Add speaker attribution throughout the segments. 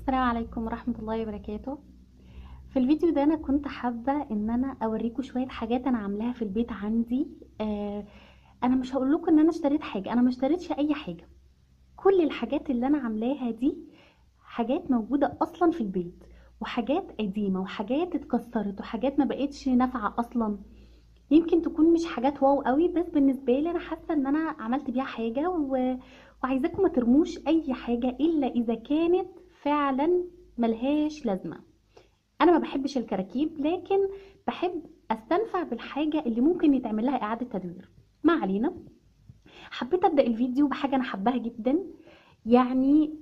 Speaker 1: السلام عليكم ورحمة الله وبركاته. في الفيديو ده انا كنت حابة ان انا اوريكم شوية حاجات انا عاملاها في البيت عندي. انا مش هقول لكم ان انا اشتريت حاجة، انا ما اشتريتش اي حاجة. كل الحاجات اللي انا عاملاها دي حاجات موجودة اصلا في البيت، وحاجات قديمة وحاجات اتكسرت وحاجات ما بقتش نافعة اصلا. يمكن تكون مش حاجات واو قوي، بس بالنسبة لي انا حاسة ان انا عملت بيها حاجة وعايزاكم ما ترموش اي حاجة الا اذا كانت فعلا ملهاش لازمة. انا ما بحبش الكراكيب، لكن بحب استنفع بالحاجة اللي ممكن يتعمل لها اعادة تدوير. ما علينا. حبيت ابدأ الفيديو بحاجة انا حباها جدا. يعني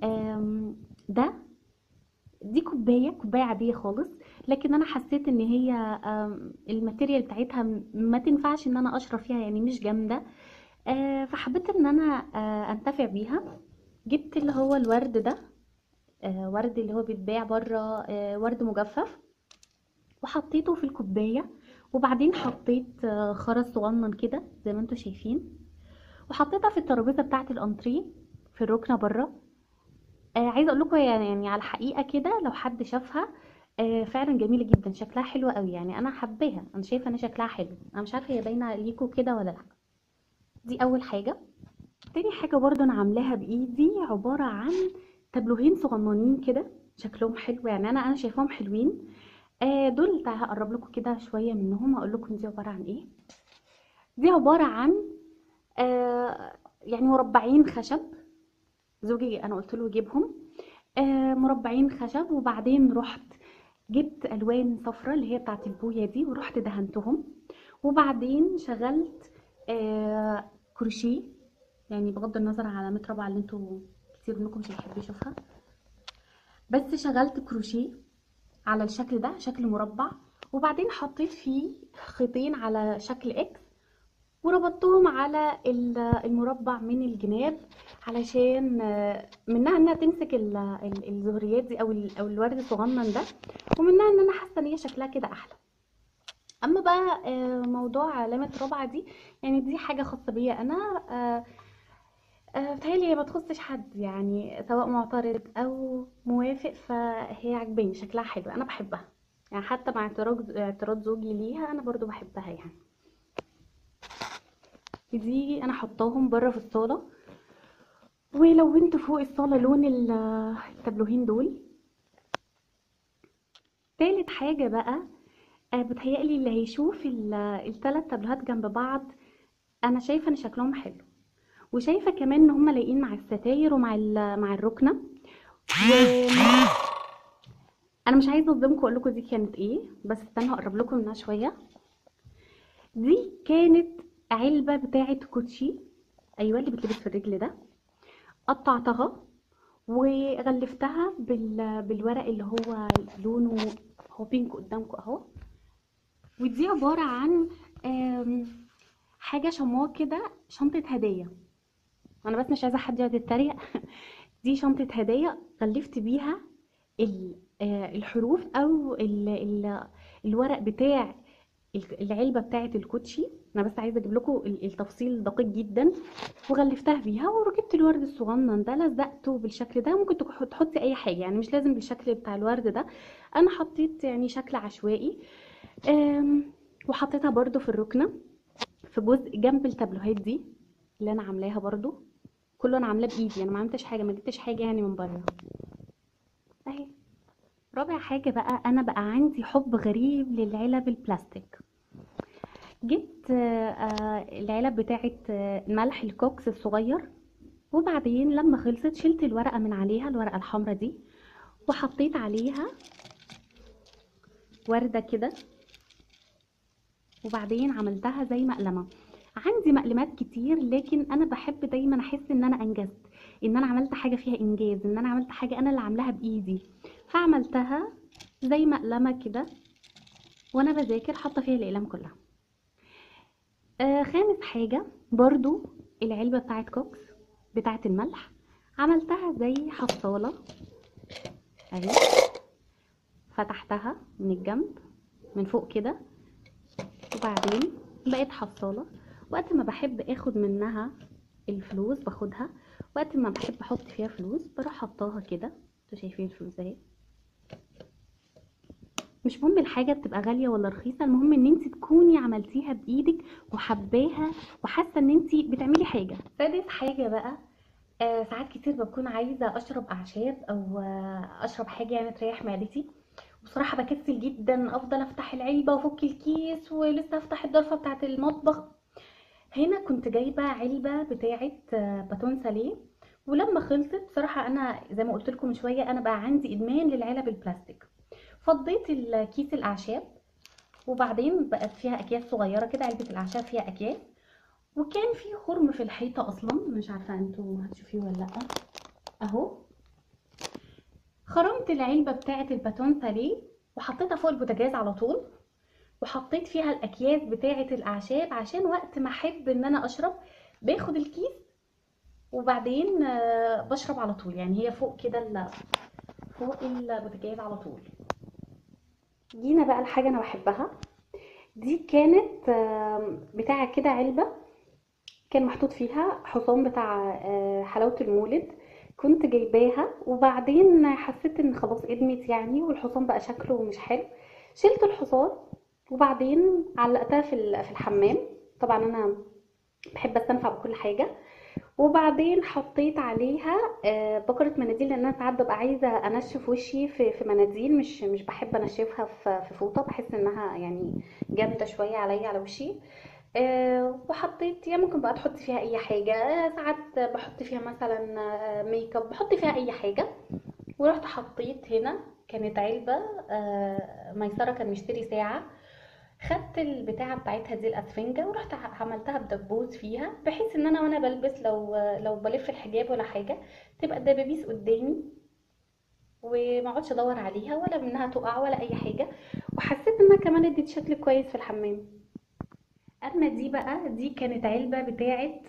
Speaker 1: ده دي كوباية عادية خالص، لكن انا حسيت ان هي الماتيريال بتاعتها ما تنفعش ان انا اشرب فيها، يعني مش جامدة. فحبيت ان انا انتفع بيها. جبت اللي هو الورد ده، ورد اللي هو بيتباع بره، ورد مجفف، وحطيته في الكوباية. وبعدين حطيت خرز صغنن كده زي ما انتوا شايفين، وحطيتها في الترابيزة بتاعة الانتريه في الركنة بره. عايزة اقول لكم يعني على الحقيقة كده، لو حد شافها فعلا جميلة جدا، شكلها حلو قوي، يعني انا حباها، انا شايفة ان شكلها حلو. انا مش عارفة هي باينة ليكم كده ولا لا. دي اول حاجة. تاني حاجة برضه انا عاملاها بايدي، عبارة عن تابلوهين صغننين كده، شكلهم حلو، يعني انا شايفاهم حلوين. دول تعالى هقرب لكم كده شويه منهم، اقول لكم دي عباره عن ايه. دي عباره عن يعني مربعين خشب. زوجي انا قلت له يجيبهم مربعين خشب، وبعدين رحت جبت الوان صفرة اللي هي بتاعت البويه دي، ورحت دهنتهم. وبعدين شغلت كروشيه، يعني بغض النظر على علامات رابعه اللي انتوا كتير منكم مش هيحب يشوفها، بس شغلت كروشيه على الشكل ده، شكل مربع. وبعدين حطيت فيه خيطين على شكل اكس، وربطتهم على المربع من الجناب، علشان منها انها تمسك الزهريات دي او الورد الصغنن ده، ومنها ان انا حاسه ان هي شكلها كده احلى. اما بقى موضوع علامه رابعه دي، يعني دي حاجه خاصه بيا انا. بتهيألي هي ما تخصش حد، يعني سواء معترض او موافق، فهي عجباني شكلها حلو، انا بحبها. يعني حتى مع اعتراض زوجي ليها، انا برضو بحبها يعني. دي انا حطاهم بره في الصاله، ولونت فوق الصاله لون التابلوهين دول. تالت حاجه بقى، بتهيألي اللي هيشوف التلات تابلوهات جنب بعض، انا شايفه ان شكلهم حلو، وشايفه كمان ان هما لايقين مع الستاير ومع مع الركنه. انا مش عايزه اصدمكم واقول لكم دي كانت ايه، بس استنى اقرب لكم منها شويه. دي كانت علبه بتاعه كوتشي، ايوه اللي بتلبس في الرجل ده. قطعتها وغلفتها بالورق اللي هو لونه هو بينك قدامكم اهو. ودي عباره عن حاجه شمواه كده، شنطه هديه. انا بس مش عايزه حد يقعد يتريق. دي شنطه هديه غلفت بيها الحروف او الورق بتاع العلبه بتاعه الكوتشي. انا بس عايزه اجيب لكم التفصيل دقيق جدا. وغلفتها بيها، وركبت الورد الصغنن ده لزقته بالشكل ده. ممكن تحطي اي حاجه، يعني مش لازم بالشكل بتاع الورد ده. انا حطيت يعني شكل عشوائي. وحطيتها برده في الركنه، في جزء جنب التابلوهات دي اللي انا عاملاها برده. كله انا عاملاه بايدي، انا ما عملتش حاجه، ما جبتش حاجه يعني من بره اهي. رابع حاجه بقى، انا بقى عندي حب غريب للعلب البلاستيك. جبت العلب بتاعه ملح الكوكس الصغير، وبعدين لما خلصت شلت الورقه من عليها، الورقه الحمراء دي، وحطيت عليها ورده كده. وبعدين عملتها زي مقلمه. عندي مقلمات كتير، لكن انا بحب دايما احس ان انا انجزت، ان انا عملت حاجه فيها انجاز، ان انا عملت حاجه انا اللي عاملاها بايدي. فعملتها زي مقلمه كده، وانا بذاكر حاطه فيها الاقلام كلها. خامس حاجة برضو، العلبة بتاعت كوكس بتاعت الملح، عملتها زي حصالة اهي. فتحتها من الجنب من فوق كده، وبعدين بقت حصالة. وقت ما بحب اخد منها الفلوس باخدها، وقت ما بحب احط فيها فلوس بروح حطاها كده. انتوا شايفين الفلوس اهي. مش مهم الحاجه بتبقى غاليه ولا رخيصه، المهم ان انت تكوني عملتيها بايدك وحباها وحاسه ان انت بتعملي حاجه. سادس حاجه بقى، ساعات كتير بكون عايزه اشرب اعشاب او اشرب حاجه يعني تريح معدتي. بصراحه بكسل جدا افضل افتح العلبه وافك الكيس ولسه افتح الضرفه بتاعه المطبخ. هنا كنت جايبه علبه بتاعه باتون ساليه، ولما خلصت بصراحه انا زي ما قلت لكم من شويه انا بقى عندي ادمان للعلب البلاستيك. فضيت الكيس الاعشاب، وبعدين بقت فيها اكياس صغيره كده، علبه الاعشاب فيها اكياس، وكان في خرم في الحيطه اصلا، مش عارفه انتوا هتشوفيه ولا لا اهو. خرمت العلبه بتاعه الباتون ساليه وحطيتها فوق البوتاجاز على طول، وحطيت فيها الاكياس بتاعه الاعشاب عشان وقت ما احب ان انا اشرب باخد الكيس وبعدين بشرب على طول. يعني هي فوق كده فوق البوتاجاز على طول. جينا بقى الحاجه انا بحبها، دي كانت بتاعه كده علبه كان محطوط فيها حصان بتاع حلاوه المولد. كنت جايباها وبعدين حسيت ان خلاص ادمت يعني، والحصان بقى شكله مش حلو. شلت الحصان وبعدين علقتها في الحمام. طبعا انا بحب استنفع بكل حاجه. وبعدين حطيت عليها بكرة مناديل، لان انا ساعات ببقى عايزه انشف وشي في مناديل، مش بحب انشفها في فوطه، بحس انها يعني جامده شويه عليا على وشي. وحطيت يعني ممكن بقى تحطي فيها اي حاجه، ساعات بحط فيها مثلا ميك اب، بحط فيها اي حاجه. ورحت حطيت هنا كانت علبه ميسره كان مشتري ساعه، خدت البتاعه بتاعتها دي الاسفنجه ورحت عملتها بدبوس فيها، بحيث ان انا وانا بلبس لو بلف الحجاب ولا حاجه تبقى الدبابيس قدامي وما اقعدش ادور عليها ولا منها تقع ولا اي حاجه. وحسيت انها كمان ادت شكل كويس في الحمام. اما دي بقى، دي كانت علبه بتاعه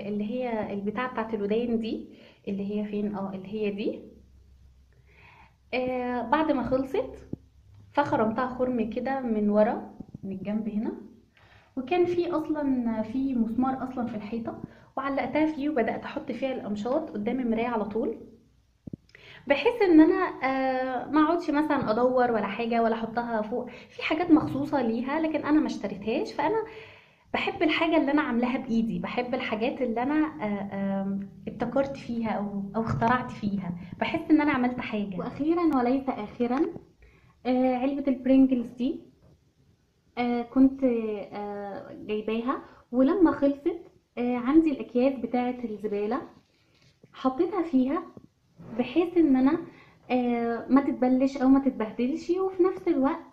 Speaker 1: اللي هي البتاعه بتاعه الودان دي، اللي هي فين اللي هي دي. بعد ما خلصت فخرمتها خرم كده من ورا من الجنب هنا، وكان في اصلا في مسمار اصلا في الحيطه، وعلقتها فيه وبدات احط فيها الامشاط قدام المرايه على طول، بحيث ان انا ما اقعدش مثلا ادور ولا حاجه ولا احطها فوق في حاجات مخصوصه ليها، لكن انا ما اشتريتهاش. فانا بحب الحاجه اللي انا عاملاها بايدي، بحب الحاجات اللي انا ابتكرت فيها او اخترعت فيها، بحس ان انا عملت حاجه. واخيرا وليس اخرا، علبه البرينجلز دي كنت جايباها، ولما خلصت عندي الاكياس بتاعه الزباله حطيتها فيها، بحيث ان انا ما تتبلش او ما تتبهدلش، وفي نفس الوقت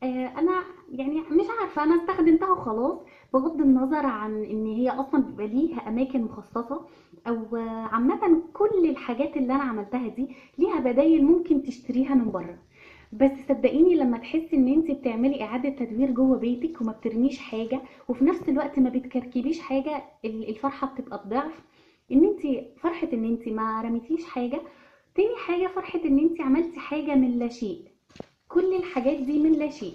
Speaker 1: انا يعني مش عارفه انا استخدمتها وخلاص، بغض النظر عن ان هي اصلا بيبقى ليها اماكن مخصصه، او عامه كل الحاجات اللي انا عملتها دي ليها بدايل ممكن تشتريها من بره. بس صدقيني لما تحسي ان انت بتعملي اعاده تدوير جوه بيتك وما بترميش حاجه، وفي نفس الوقت ما بتكركبيش حاجه، الفرحه بتبقى بضعف. ان انت فرحه ان انت ما رميتيش حاجه، تاني حاجه فرحه ان انت عملتي حاجه من لا شيء. كل الحاجات دي من لا شيء.